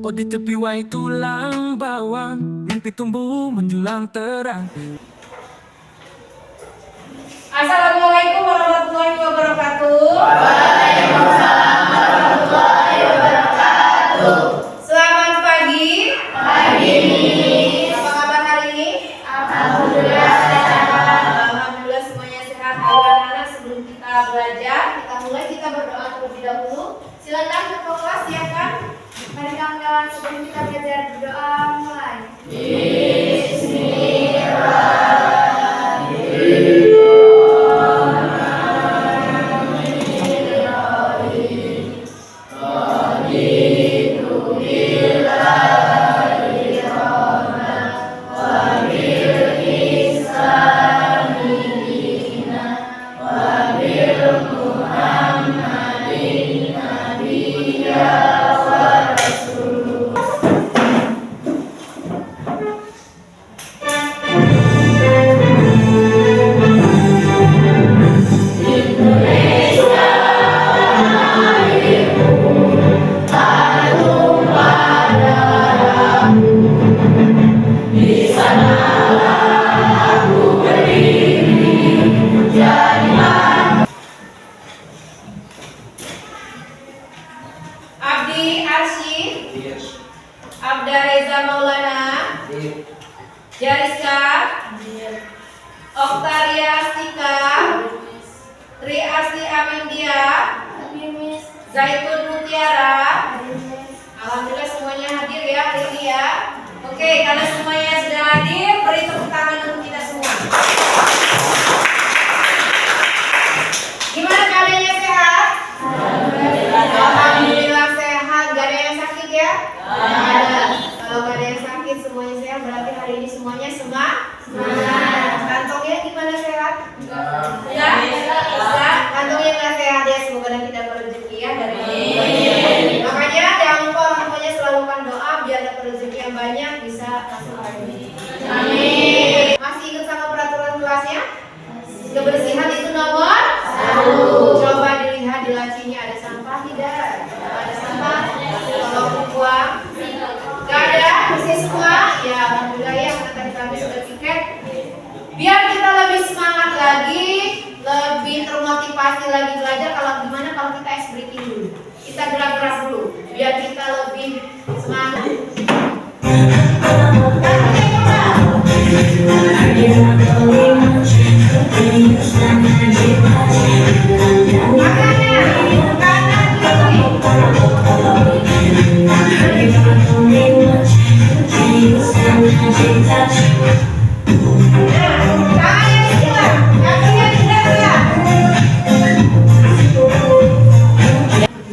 Oh di tepi wai tulang bawang, mimpi tumbuh menjulang terang. Assalamualaikum warahmatullahi wabarakatuh. Waalaikumsalam warahmatullahi wabarakatuh. Selamat pagi. Pagi. Apa kabar hari ini? Alhamdulillah sehat. Alhamdulillah semuanya sehat. Ayo anak-anak, sebelum kita belajar, kita berdoa terlebih dahulu. Silakan ketua kelas siapkan. Mari kawan-kawan, sebelum kita belajar berdoa mulai. Abdi Arsy, Abda Reza Maulana, Jariska, Oktaria Astika, Tri Asli Amindia, Zaitun Mutiara. Alhamdulillah semuanya hadir ya hari ini ya. Oke, karena semuanya sudah hadir, beri tepuk tangan untuk kita semua. Gimana keadaannya, sehat? Alhamdulillah sehat, gak ada yang sakit ya? Gak ada. Kalau gak ada yang sakit, semuanya sehat, berarti hari ini semuanya semangat. Kantongnya gimana, sehat? Ya? Bisa? Kantongnya gak sehat ya, semoga nanti dapat rezeki ya dari Allah. Makanya jangan lupa orang tuanya selalu kan doa biar dapat rezeki yang banyak, bisa masuk lagi. Amin. Masih ingat sama peraturan kelasnya? Kebersihan itu nomor 1. Coba dilihat di lacinya ada sampah tidak? Ada sampah? Kalau buang? Gak ada? Bersih semua? Ya alhamdulillah ya, karena tadi kami sudah piket. Biar kita lebih semangat lagi, lebih termotivasi lagi belajar. Kalau gimana kalau kita ice breaking dulu? Kita gerak-gerak dulu, biar kita lebih semangat.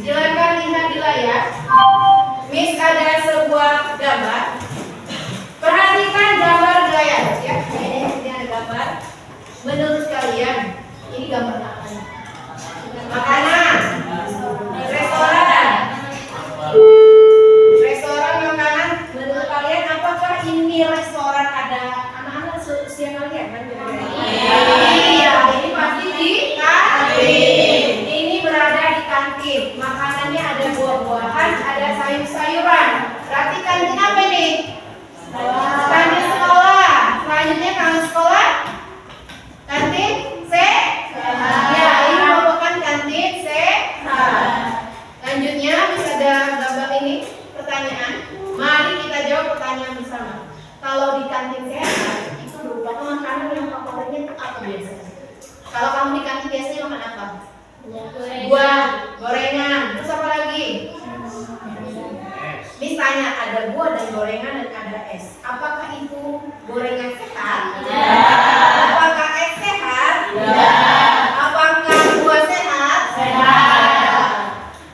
Silakan lihat di layar. Miss ada sebuah gambar. Perhatikan gambar di layar ya. Ini ada gambar. Menurut kalian ini gambar apa? Makanan, restoran, makanan. Menurut kalian apakah ini restoran ada anak-anak seusia kalian kan? Iya, ini pasti di kantin. Ini berada di kantin. Makanannya ada buah-buahan, ada sayur-sayuran. Berarti kantin apa nih? Kantin sekolah. Selanjutnya kantin sekolah. Kantin sehat. Ya, ini merupakan kantin sehat. Lanjutnya bisa ada gambar ini pertanyaan. Mari kita jawab pertanyaan bersama. Kalau di kantin sehat itu merupakan makanan yang favoritnya itu apa biasanya? Kalau kamu di kantin biasanya makan apa? Buah, gorengan, terus apa lagi? Misalnya ada buah dan gorengan dan ada es. Apakah itu gorengan sehat? Ya. Apakah es sehat? Ya. Apakah buah sehat? Sehat.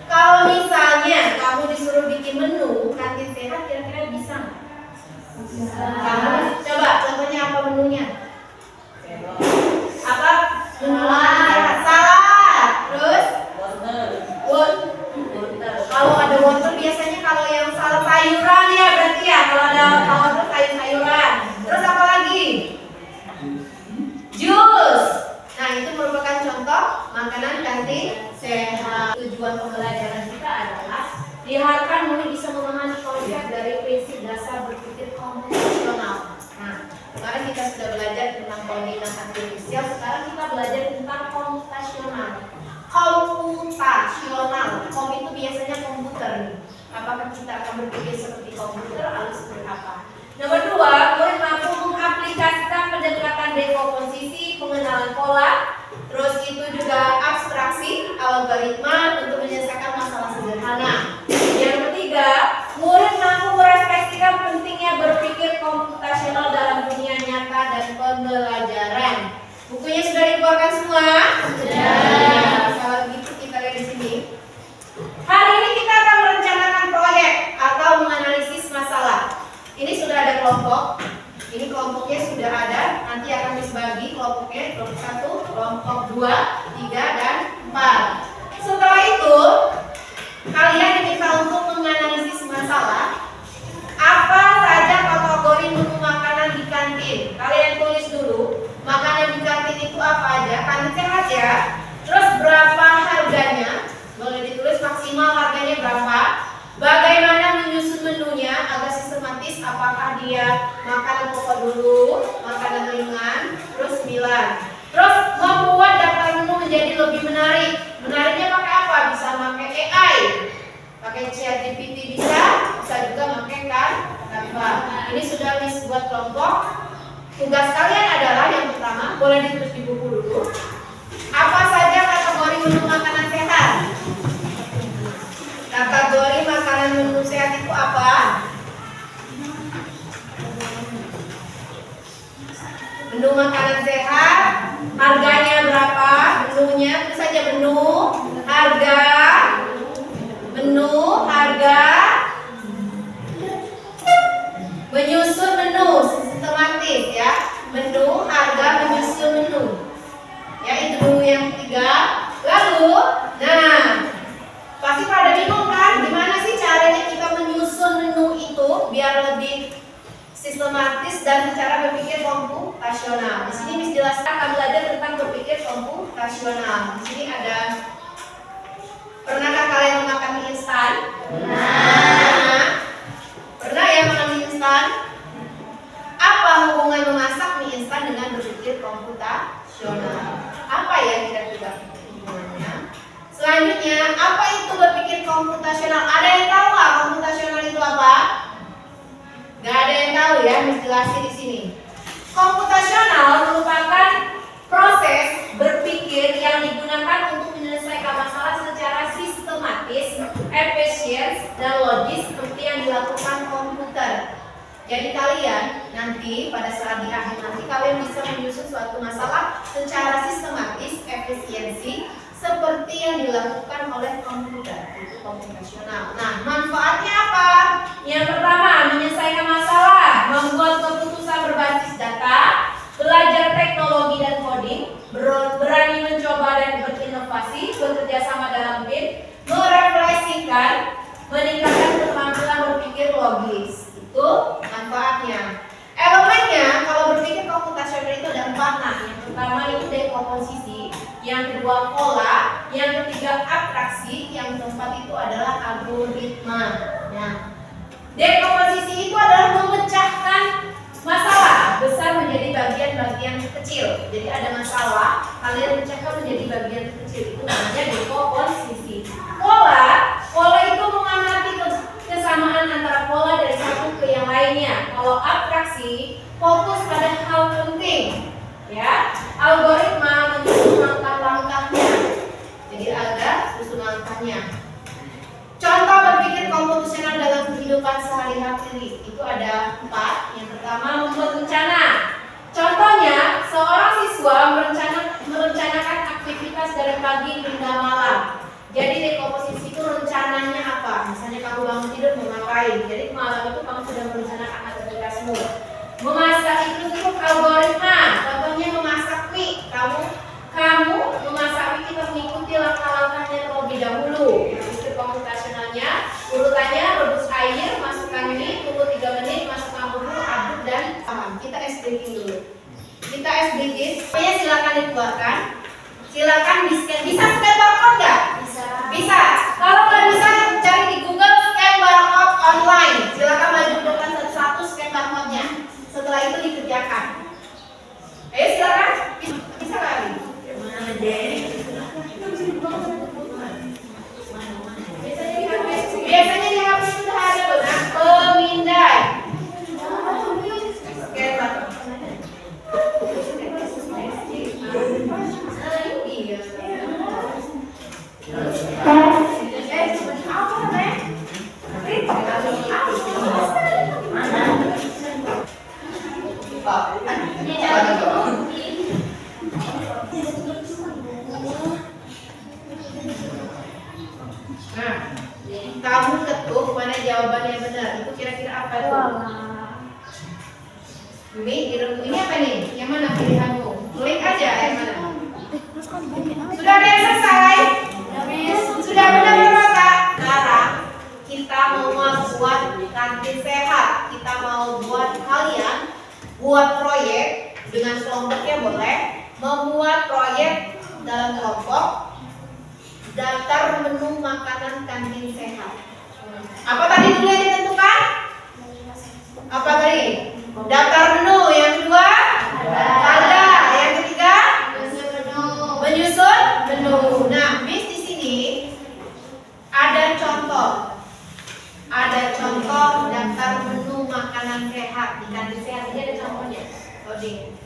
Kalau misalnya kamu disuruh bikin menu kantin sehat, kira-kira bisa nggak? Bisa. Kamu coba contohnya apa menunya? Apa menu sehat? Salad. Terus? Wortel. Kalau ada wortel biasanya kalau yang salad sayuran ya berarti ya. Kalau ada wortel sayur-sayuran. Terus apa lagi? Jus. Nah itu merupakan contoh makanan kantin sehat. Tujuan pembelajaran kita adalah diharapkan murid bisa memahami konsep artifisial. Sekarang kita belajar tentang komputasional. Komputasional, kom itu biasanya komputer nih. Apakah kita akan berpikir seperti komputer atau seperti apa? Nomor 2, murid mampu mengaplikasikan pendekatan dekomposisi, pengenalan pola, terus itu juga abstraksi, algoritma untuk menyelesaikan masalah sederhana. Yang ketiga, murid mampu merefleksikan pentingnya berpikir komputasional dalam dunia nyata dan pembelajaran. Bukunya sudah dikeluarkan semua? Sudah. Kalau gitu kita lihat di sini. Hari ini kita akan merencanakan proyek atau menganalisis masalah. Ini sudah ada kelompok. Ini kelompoknya sudah ada. Nanti akan dibagi kelompoknya kelompok 1, kelompok 2, 3, dan 4. Setelah itu kalian diminta untuk menganalisis masalah. Apa saja kategori menu makanan di kantin? Kalian tulis dulu. Makanan di kantin itu apa aja? Kantin sehat ya. Terus berapa harganya? Boleh ditulis maksimal harganya berapa? Bagaimana menyusun menunya agar sistematis? Apakah dia makanan pokok dulu, makanan ringan, terus 9. Terus membuat daftar menu menjadi lebih menarik. Menariknya pakai apa? Bisa pakai AI, pakai ChatGPT bisa juga pakai Canva. Ini sudah Miss buat kelompok. Tugas kalian adalah yang pertama, boleh ditulis di buku dulu. Apa saja kategori menu makanan sehat? Kategori makanan menu sehat itu apa? Menu makanan sehat, harganya berapa? Menunya, itu saja menu, harga, menyusun menu, sistematis ya. Menu, harga, menyusun menu. Ya, itu dulu yang ketiga. Lalu, nah, pasti pada bingung kan? Gimana sih caranya kita menyusun menu itu biar lebih sistematis dan secara berpikir komputasional. Di sini Miss jelaskan akan belajar tentang berpikir komputasional. Di sini ada, pernahkah kalian memakan mie instan? Pernah ya makan mie instan? Apa hubungan memasak mie instan dengan berpikir komputasional? Apa ya kira-kira hubungannya? Selanjutnya, apa itu berpikir komputasional? Ada yang tahu nggak komputasional itu apa? Gak ada yang tahu ya, Miss jelasin di sini. Komputasional merupakan proses berpikir yang digunakan untuk menyelesaikan masalah secara sistematis, efisien, dan logis seperti yang dilakukan komputer. Jadi kalian nanti pada saat di akhir nanti kalian bisa menyusun suatu masalah secara sistematis, efisiensi, seperti yang dilakukan oleh komputer. Itu komputasional. Nah, manfaatnya apa? Yang pertama, menyelesaikan masalah, membuat keputusan berbasis data, belajar teknologi dan coding, berani mencoba dan berinovasi, bekerja sama dalam tim, merefleksikan, meningkatkan kemampuan berpikir logis. Itu manfaatnya. Elemennya, kalau berpikir komputasional itu ada 4. Nah, yang pertama itu dekomposisi, yang kedua pola, yang ketiga abstraksi, yang keempat itu adalah algoritma. Nah, dekomposisi itu adalah memecahkan masalah besar menjadi bagian-bagian kecil. Jadi ada masalah, kalian pecahkan menjadi bagian kecil. Itu namanya dekomposisi. Pola itu mengamati kesamaan antara pola dari satu ke yang lainnya. Kalau abstraksi fokus pada hal penting, ya. Algoritma menyusun langkah-langkahnya. Jadi ada susun langkahnya. Contoh berpikir komputasional dalam kehidupan sehari-hari itu ada 4. Yang pertama, membuat rencana. Contohnya, seorang siswa merencanakan aktivitas dari pagi hingga malam. Jadi dekomposisi itu rencananya apa? Misalnya kamu bangun tidur mau ngapain? Jadi malam itu kamu sudah merencanakan aktivitasmu. Memasak itu cukup algoritma. Contohnya memasak mie. Kamu memasak mie, kita mengikuti langkah-langkahnya terlebih dahulu. Itu komputasionalnya. Urutannya rebus air, masukkan mie, tunggu 3 menit, masukkan bumbu, aduk dan paham. Kita ice breaking dulu. Kita ice breaking. Pokoknya silakan dikeluarkan. Silakan di-scan. Bisa scan barcode nggak? Bisa. Kalau nggak bisa, cari di Google scan barcode online. Silakan maju ke depan satu-satu scan barcode-nya. Setelah itu dikerjakan. Ayo silakan. Bisa Itu kira-kira apa tuh? Ini apa nih? Yang mana pilihanmu? Klik aja yang mana? Sudah ada yang selesai? Sudah benar-benar Kak? Sekarang kita mau buat kantin sehat. Kita mau buat kalian buat proyek dengan kelompoknya boleh. Membuat proyek dalam kelompok daftar menu makanan kantin sehat. Apa tadi dulu yang ditentukan? Apa tadi? Daftar menu. Yang kedua? Ada. Yang ketiga? Menyusun menu. Nah, Miss di sini ada contoh. Ada contoh daftar menu makanan sehat di kantin sehat. Ini ada contohnya. Loading.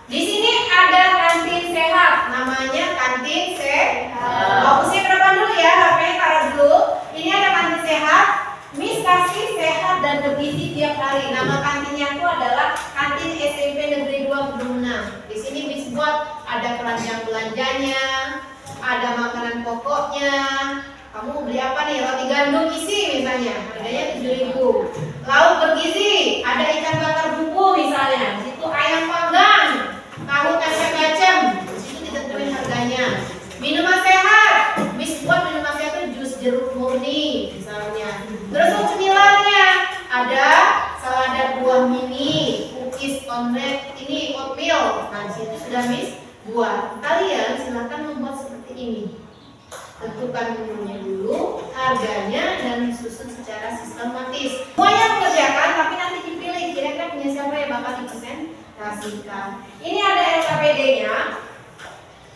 Di sini ada kantin sehat, namanya kantin sehat. Fokusnya ke depan dulu ya, HP-nya taruh dulu. Ini ada kantin sehat. Miss kasih sehat dan bergizi tiap hari. Nama kantinnya itu adalah kantin SMP Negeri 2 Gedung 6. Di sini Miss buat ada keranjang belanjanya, ada makanan pokoknya. Kamu beli apa nih? Roti gandum isi misalnya, harganya 7.000. Lauk bergizi, ada ikan bakar bumbu misalnya. Di situ ayam panggang, tahu tempe bacem, di situ ditentuin harganya. Minuman sehat, Miss buat minuman sehat itu jus jeruk murni misalnya. Terus untuk cemilannya ada selada buah mini, cookies omelet, ini oatmeal. Nah, di situ sudah Miss buat. Kalian silakan membuat seperti ini. Tentukan menunya dulu, harganya, dan disusun secara sistematis. Semuanya mengerjakan, tapi nanti dipilih kira-kira punya siapa yang bakal dipresentasikan. Ini ada LKPD-nya.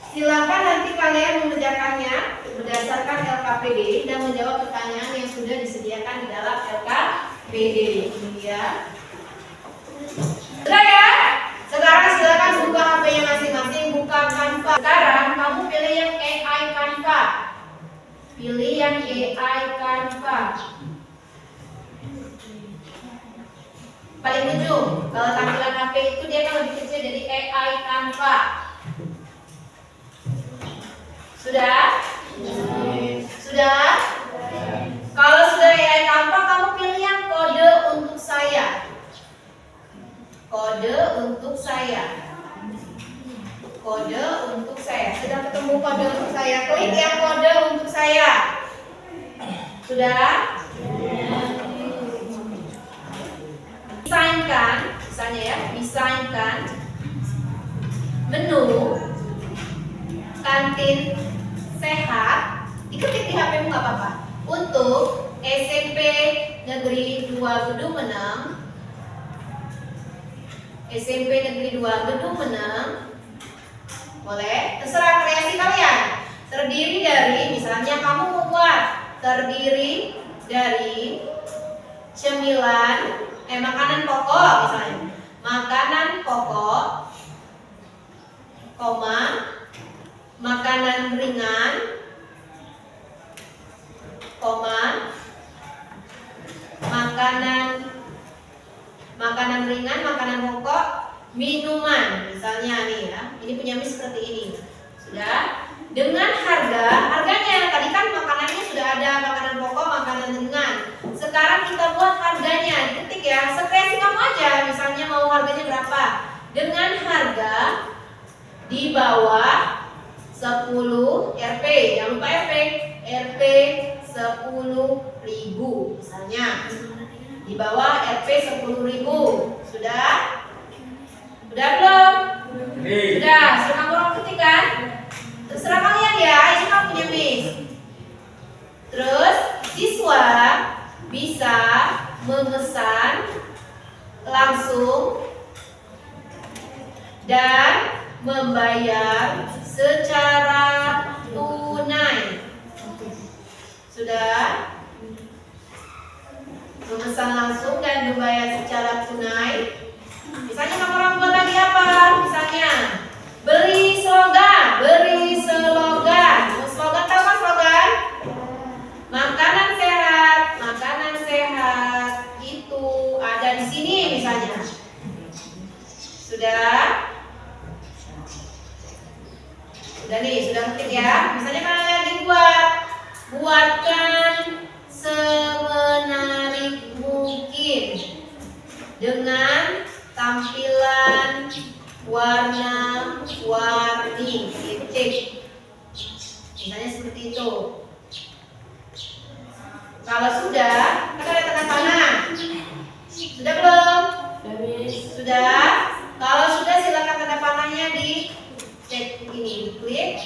Silakan nanti kalian mengerjakannya berdasarkan LKPD dan menjawab pertanyaan yang sudah disediakan di dalam LKPD. Ini ya. Sudah ya? Sekarang silakan buka HP-nya masing-masing, buka Canva. Sekarang kamu pilih yang AI Canva. Pilih yang AI Canva. Paling ujung. Kalau tampilan HP itu dia kan lebih kecil, jadi AI Canva. Sudah? Sudah? Kalau sudah AI Canva, kamu pilih yang kode untuk saya. Kode untuk saya. Kode untuk saya. Sudah ketemu kode untuk saya? Klik yang kode untuk saya. Sudah? Desainkan, misalnya ya, desainkan menu kantin sehat. Diketik di HP-mu nggak apa-apa. Untuk SMP Negeri 2 Gedung Meneng. SMP Negeri 2 Gedung Meneng. Boleh, terserah kreasi kalian. Terdiri dari, misalnya kamu mau buat terdiri dari cemilan, makanan pokok misalnya. Makanan pokok, koma, makanan ringan, koma, makanan ringan, makanan pokok, minuman. Misalnya nih ya, ini punya Miss seperti ini. Sudah? Dengan harganya tadi kan makanannya sudah ada, makanan pokok, makanan ringan. Sekarang kita buat harganya, diketik ya, sekreasi kamu aja. Misalnya mau harganya berapa? Dengan harga di bawah 10 Rp, jangan lupa Rp 10.000 misalnya. Di bawah Rp 10.000. Sudah? Sudah belum? Sudah, sekarang kamu ketik kan? Terserah kalian ya, ini kamu punya Miss. Terus siswa bisa memesan langsung dan membayar secara tunai. Sudah? Memesan langsung dan membayar secara tunai. Misalnya kamu orang buat lagi apa? Misalnya beri slogan. Slogan tahu kan slogan? Makanan sehat itu ada di sini misalnya. Sudah? Sudah nih, sudah ketik ya. Misalnya kalian lagi buatkan semenarik mungkin. dengan tampilan warna-warni. Titik. Misalnya seperti itu. Kalau sudah, kan ada tanda panah. Sudah belum? Sudah. Kalau sudah silakan tanda panahnya di cek ini, klik.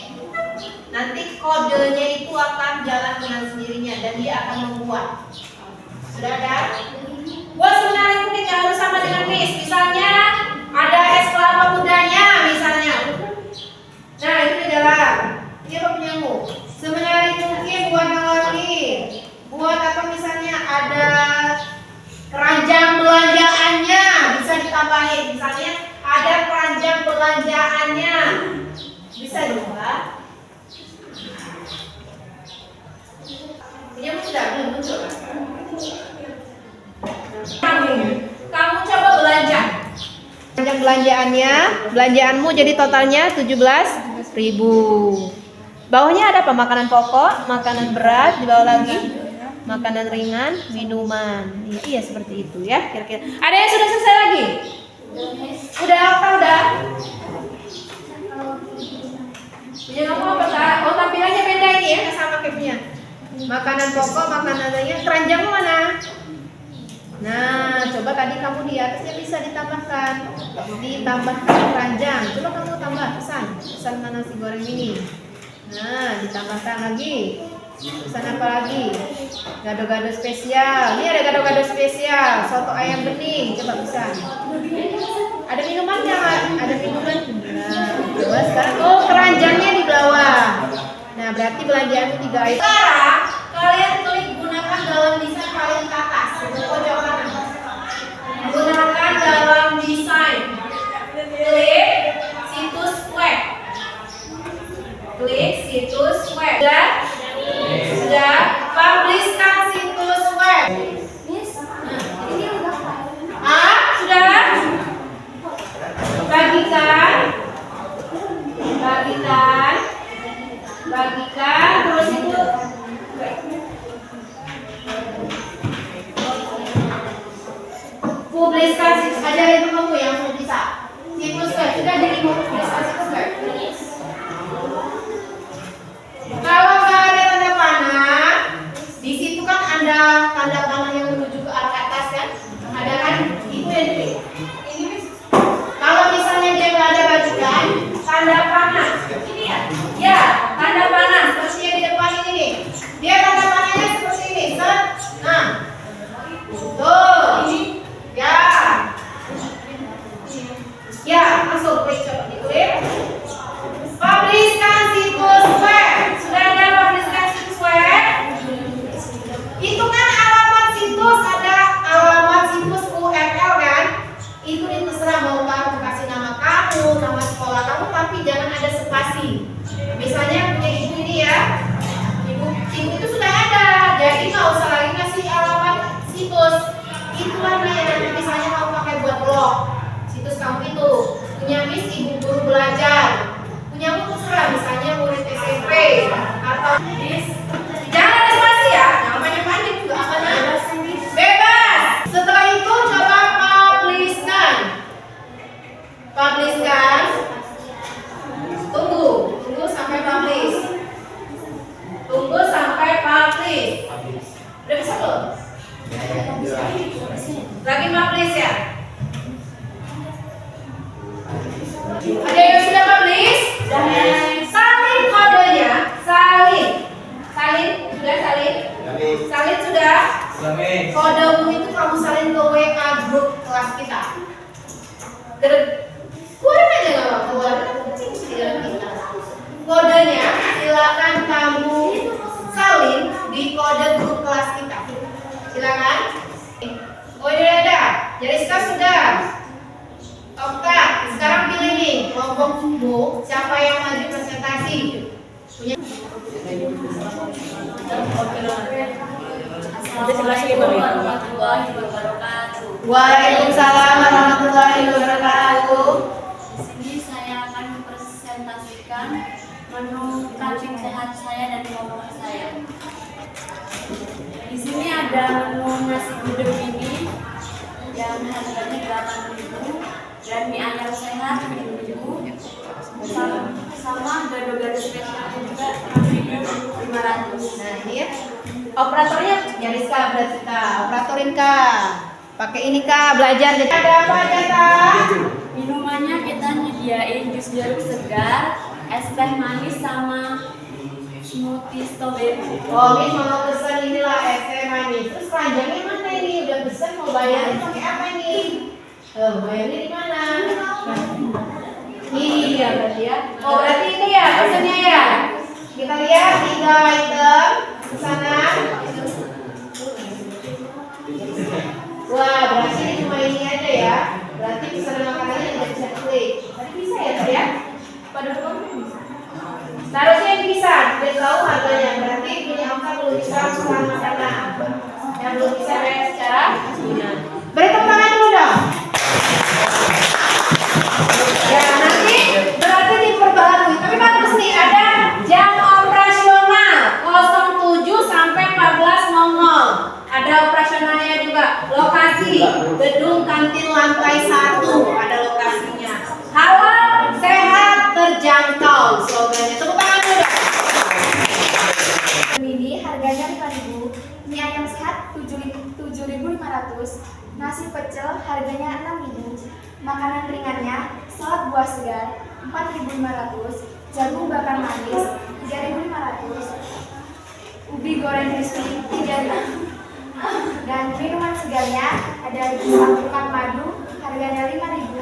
Nanti kodenya itu akan jalan dengan sendirinya dan dia akan membuat. Sudah ada? Buat sebenarnya mungkin nggak harus sama dengan Miss. Misalnya ada es kelapa mudanya, misalnya. Nah itu udah jalan. Ini apa punyamu? Sebenarnya mungkin buat warna-warni. Buat apa misalnya ada keranjang belanjaannya bisa ditambahin. Misalnya ada keranjang belanjaannya. Bisa dibuat. Ini sudah belum muncul. Kamu coba belanja. Keranjang belanjaanmu jadi totalnya 17.000. Bawahnya ada apa? Makanan pokok, makanan berat, di bawah lagi makanan ringan, minuman. Iya seperti itu ya kira-kira. Ada yang sudah selesai lagi? Udah apa udah? Punya kamu apa tak? Oh tampilannya beda ini ya, nggak sama kayak punya. Makanan pokok, makanan ringan. Keranjangmu mana? Nah, coba tadi kamu di atasnya bisa ditambahkan keranjang. Coba kamu tambah pesan mana nasi goreng ini. Nah, ditambahkan lagi. Pesan apa lagi? Gado-gado spesial. Ini ada gado-gado spesial. Soto ayam bening. Coba pesan. Ada minuman nggak? Ada minuman. Nah, coba sekarang. Oh, keranjangnya di bawah. Nah, berarti belanjaanmu 3 item. Sekarang kalian klik gunakan dalam desain paling ke atas. Pojok kanan. Gunakan dalam desain. Klik situs web. Klik situs web. Sudah. Publishkan situs web. Sudah. Bagikan. Terus itu. Publiskasi ajarin kamu yang mau bisa. Situs web sudah jadi mau publiskasi situs web. Kalau nggak ada tanda panah, di situ kan ada tanda panah yang menuju ke arah atas kan? Ada kan? Itu yang dipilih. Kalau misalnya dia nggak ada bagikan, tanda panah. Ini ya? Ya, tanda panah seperti yang di depan ini nih. Dia tanda panahnya seperti ini. Nah, tuh. Ya. Ya, langsung klik coba diklik. Publishkan situs web. Sudah ada publishkan situs web. Itu kan alamat situs, ada alamat situs URL kan? Itu terserah mau kamu kasih nama kamu, nama sekolah kamu, tapi jangan ada spasi. Misalnya punya ibu ini ya. Ibu itu sudah ada. Jadi nggak usah lagi kasih alamat situs. Itulah yang misalnya kamu pakai buat blog situs kamu itu punya Miss ibu guru belajar, punya mu terserah misalnya murid SMP atau Miss. Jangan ada spasi ya, namanya panjang juga apanya bebas. Setelah itu coba publishkan. Tunggu sampai publish. Udah bisa belum? Lagi publish ya? Ada yang sudah publish? Salin kodenya. Salin sudah? Kodemu itu kamu salin ke WA grup kelas kita. Keluarin aja nggak apa-apa, keluarin di dalam kita. Kodenya silakan kamu salin di kode grup kelas kita. Silakan. Oh ini ada. Jariska sudah. Okta, sekarang pilih nih kelompokmu siapa yang maju presentasi. Punya. Waalaikumsalam warahmatullahi wabarakatuh. Di sini saya akan mempresentasikan menu kambing sehat saya dan kelompok saya. Di sini ada menu nasi gudeg ini yang harganya 8.000 dan mie ayam sehat 7.000 sama gado-gado spesialnya juga 6.500. Nah ini ya, operatornya nyaris Kak, berarti Kak, operatorin Kak, pakai ini Kak, belajar. Jadi ada apa aja Kak? Minumannya kita nyediain jus jeruk segar, es teh manis sama smoothie strawberry. Oh, Miss mau pesen inilah es teh manis. Terus keranjangnya mana ini? Udah pesen mau bayarnya pakai apa ini? Bayarnya di mana? Iya berarti ya. Oh berarti ini ya pesennya ya. Kita lihat 3 item pesanan. Wah berarti ini cuma ini aja ya. Berarti pesanan makanannya tidak bisa klik. Tadi bisa ya Kak ya? Pada seharusnya yang bisa, dia tahu harganya. Berarti punya angka belum bisa pesan makanan. Yang belum bisa bayar secara tunai. Beri tepuk tangan dulu dong. Ya nanti berarti diperbaharui. Tapi bagus nih ada jam operasional 07 sampai 14.00. Ada operasionalnya juga. Lokasi gedung kantin lantai 1 ada lokasinya. Halal, sehat, terjangkau slogannya. Tepuk tangan dulu dong. Ini harganya 5.000, mie ayam sehat 7.500, nasi pecel harganya 6.000, makanan ringannya salad buah segar 4.500, jagung bakar manis 3.500, ubi goreng crispy 3.000, dan minuman segarnya ada jus alpukat madu harganya 5.000,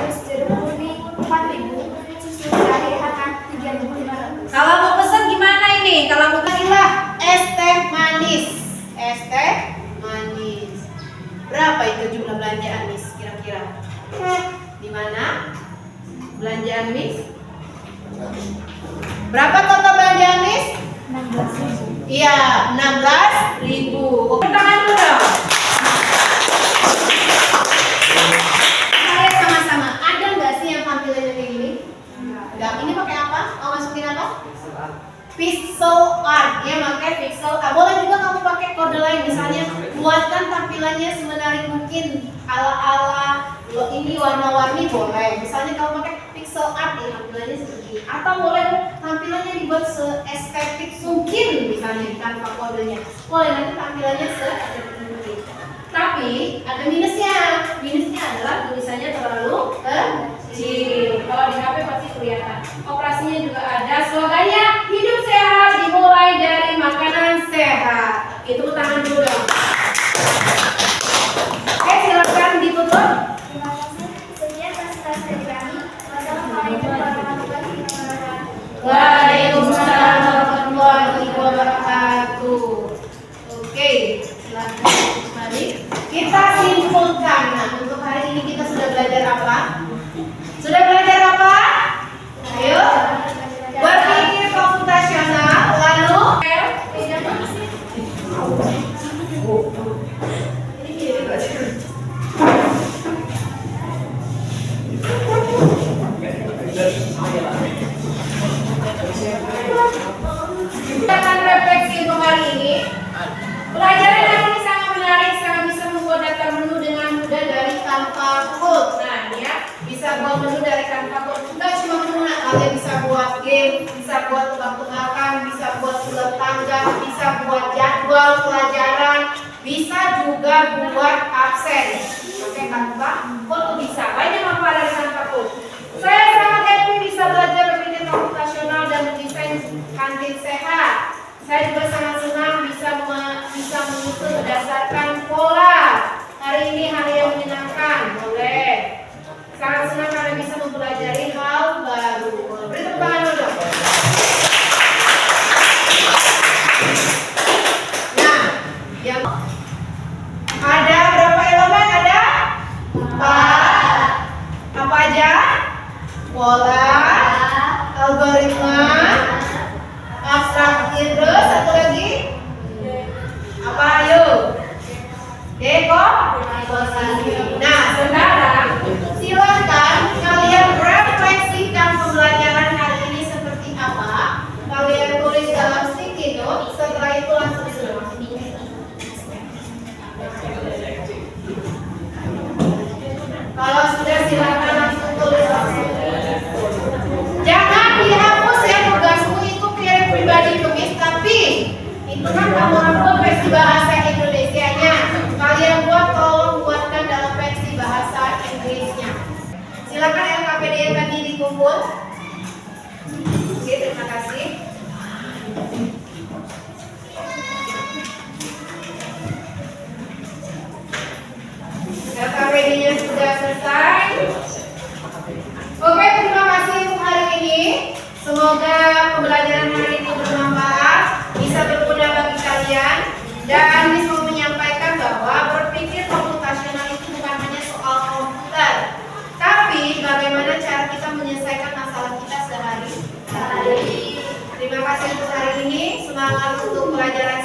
jus jeruk purni 4.000, susu jahe hangat 3.500. Kalau mau pesen gimana ini? Kalau mau inilah es teh manis. Es teh manis. Berapa itu jumlah belanjaan Miss kira-kira? Di mana? Belanjaan Miss? Berapa total belanjaan Miss? 16.000. Iya, 16.000. Tangan dulu dong. Saya sama-sama. Ada nggak sih yang tampilannya kayak gini? Enggak. Ini pakai apa? Mau masukin apa? Pixel art. Ya, pakai pixel art. Boleh juga kamu pakai kode lain. Misalnya buatkan tampilannya semenarik mungkin ala-ala ini warna-warni boleh. Misalnya kamu pakai pixel art ya tampilannya seperti ini. Atau boleh tampilannya dibuat seestetik mungkin misalnya di Canva kodenya. Boleh nanti tampilannya seestetik mungkin. Tapi ada minusnya. Minusnya adalah tulisannya terlalu kecil. Kalau di HP pasti kelihatan. Operasinya juga ada slogannya hidup sehat dimulai dari makanan sehat. Itu tangan dulu dong. Oke, silakan ditutup. Terima kasih. Sekian presentasi dari kami. Wassalamualaikum warahmatullahi wabarakatuh. Waalaikumsalam warahmatullahi wabarakatuh. Oke, silakan kembali. Kita simpulkan. Nah, untuk hari ini kita sudah belajar apa? Sudah belajar apa? Ayo. Berpikir komputasional, lalu kita akan refleksi untuk hari ini. Pelajaran yang ini sangat menarik, sangat bisa membuat daftar menu dengan mudah dari Canva Code. Nah, ini ya, bisa buat menu dari Canva Code. Enggak cuma menu, nah, kalian bisa buat game, bisa buat tebak-tebakan, bisa buat ulet tangga, bisa buat jadwal pelajaran, bisa juga buat absen. Pakai Canva Code bisa. Banyak manfaat dari Canva Code. Saya sangat happy bisa belajar berpikir komputasional dan mendesain kantin sehat. Saya juga sangat senang bisa menyusun berdasarkan pola. Hari ini hari yang menyenangkan, boleh. Sangat senang karena bisa mempelajari hal baru. Beri tepuk tangan dulu. Nah, yang ada berapa elemen? Ada 4. Apa aja? Pola, algoritma, abstrak, terus satu lagi apa? Ayo, dekomposisi. Nah, sekarang silakan kalian refleksikan pembelajaran hari ini seperti apa. Kalian tulis dalam sticky note. Setelah itu langsung diserahkan. Itu kan kamu buat versi bahasa Indonesianya. Kalian tolong buatkan dalam versi bahasa Inggrisnya. Silakan LKPD yang tadi dikumpul. Oke, terima kasih. LKPD-nya sudah selesai. Oke, terima kasih untuk hari ini. Semoga pembelajaran hari ini bermanfaat, bisa berguna bagi kalian. Dan Miss mau menyampaikan bahwa berpikir komputasional itu bukan hanya soal komputer, tapi bagaimana cara kita menyelesaikan masalah kita sehari-hari. Terima kasih untuk hari ini. Semangat untuk pelajaran